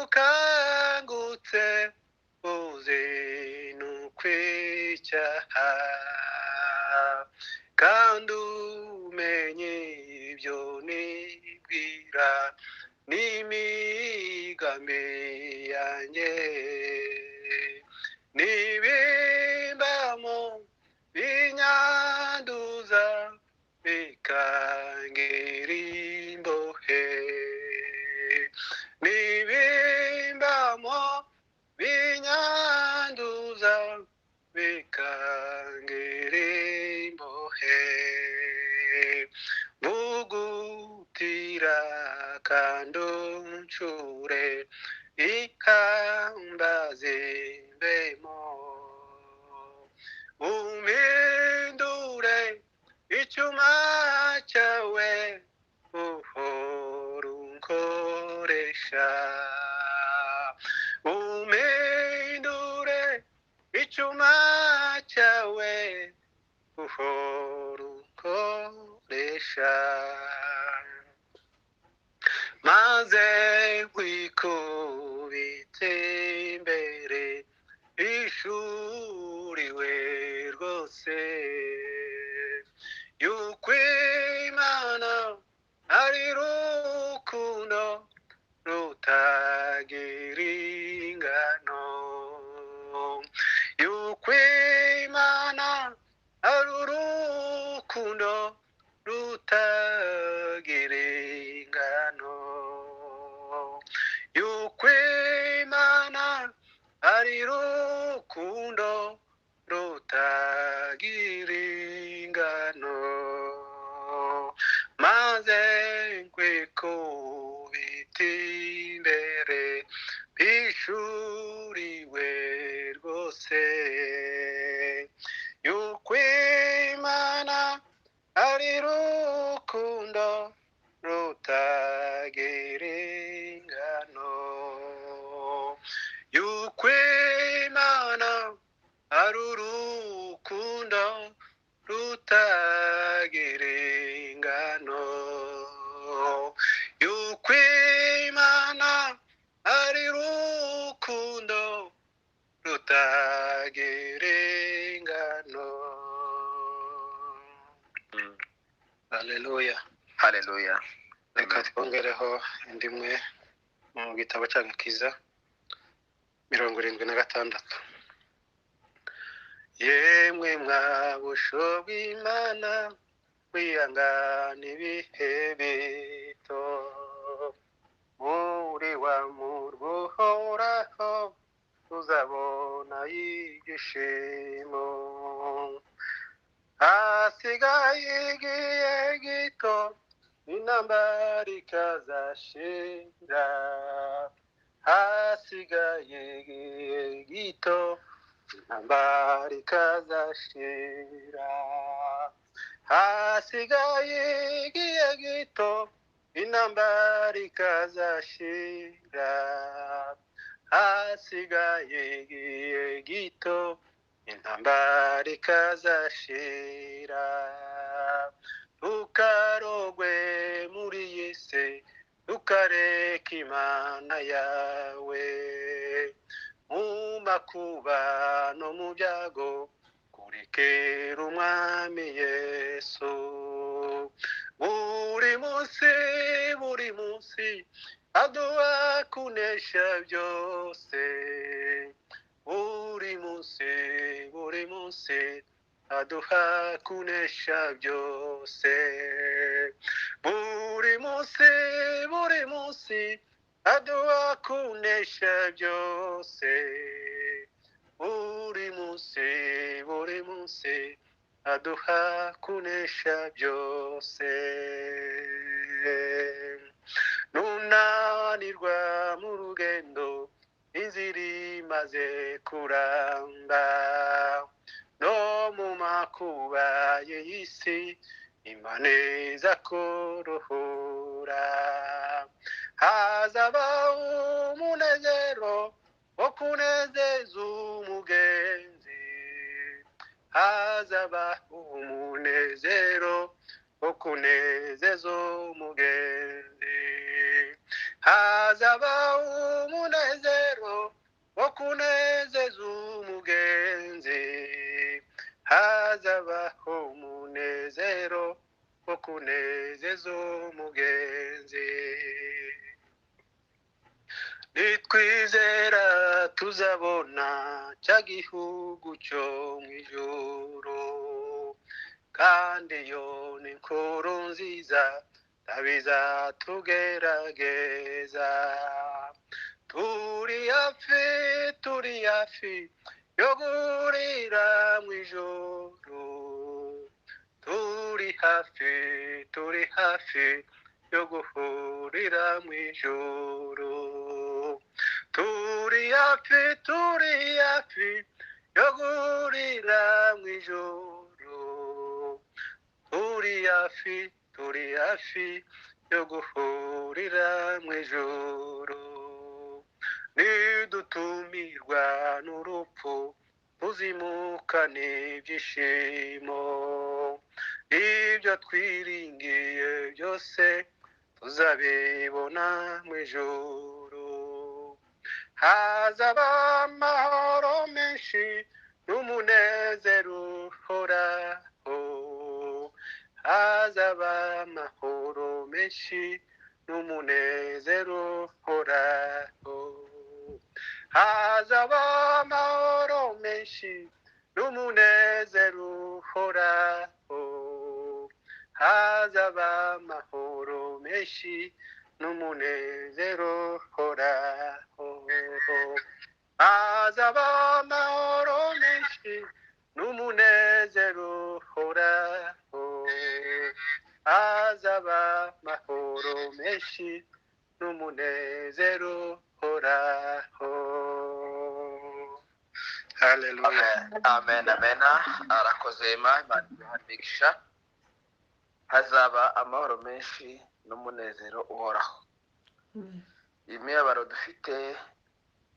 ukangutse uzinukwe icyaha kandi umenye ibyo nibwira n'imigambi yanjye nibimbamo binyanduza bikangira imbohe nibimbamo binyanduza bikangira imbohe mugutira kandi uncure ikamba zimbemo umpindure icyuma cyawe uhora unkoresha umpindure icyuma cyawe uhora unkoresha maze wikubite imbere ishuriwe rwose yuko Imana ari rukundo rutagira ingano yuko Imana ari urukundo rutagira ingano yuko Imana ari rukundo rutagira ingano maze nkwikubita imbere bishuriwe rwose yuko Imana ari rukundo rutagira ingano yuko Imana ari urukundo rutagira ingano yuko Imana ari rukundo rutagira ingano. Haleluya. Haleluya. Reka twongereho indi imwe mu gitabo cy'agakiza 76. Yemwe mwabusho bw'Imana wihangana ibihe bito muri wa murwa uhoraho uzabona ibyishimo hasigaye igihe gito intambara ikazashira hasigaye igihe gito intambara ikazashira hasigaye igihe gito intambara ikazashira hasigaye igihe gito intambara ikazashira ntukarogwe muri yese ntukareke Imana yawe mu makuba no mu byago kurikira umwami Yesu buri munsi aduha kunesha byose buri munsi aduha kunesha byose buri munsi aduha kunesha byose buri munsi aduha kunesha byose nunanirwa mu rugendo inzira imaze kuramba no mu makuba y'isi Imana iza kuruhura hazaba umunezero wo kunezeza umugenzi hazaba umunezero wo kunezeza umugenzi hazaba umunezero wo kunezeza umugenzi, hazabaho umunezero wo kunezeza umugenzi. Nitwizera tuzabona cya gihugu cyo mu ijuru, kandi iyo ni inkuru nziza bizatugerageza. Turi hafi yo guhurira mu ijuru, turi hafi yo guhurira mu ijuru, turi hafi yo guhurira mu ijuru, turi hafi yo guhurira mu ijuru. Nidutumirwa n'urupfu tuzimukane ibyishimo, ibyo twiringiye byose tuzabibona mu ijuru. Hazaba amahoro menshi n'umunezero uhoraho, hazaba amahoro menshi n'umunezero uhoraho, hazaba amahoro menshi n'umunezero uhoraho, hazaba amahoro menshi n'umunezero uhoraho, hazaba amahoro menshi n'umunezero uhoraho, hazaba amahoro menshi n'umunezero uhoraho. Haleluya. Amen. Arakoze Imana imuhanisha. Hazaba amahoro menshi n'umunezero uhoraho. Imibabaro dufite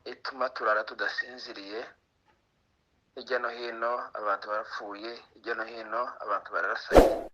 ituma turara tudasinziriye, hirya no hino abantu barapfuye, hirya no hino abantu bararasaye,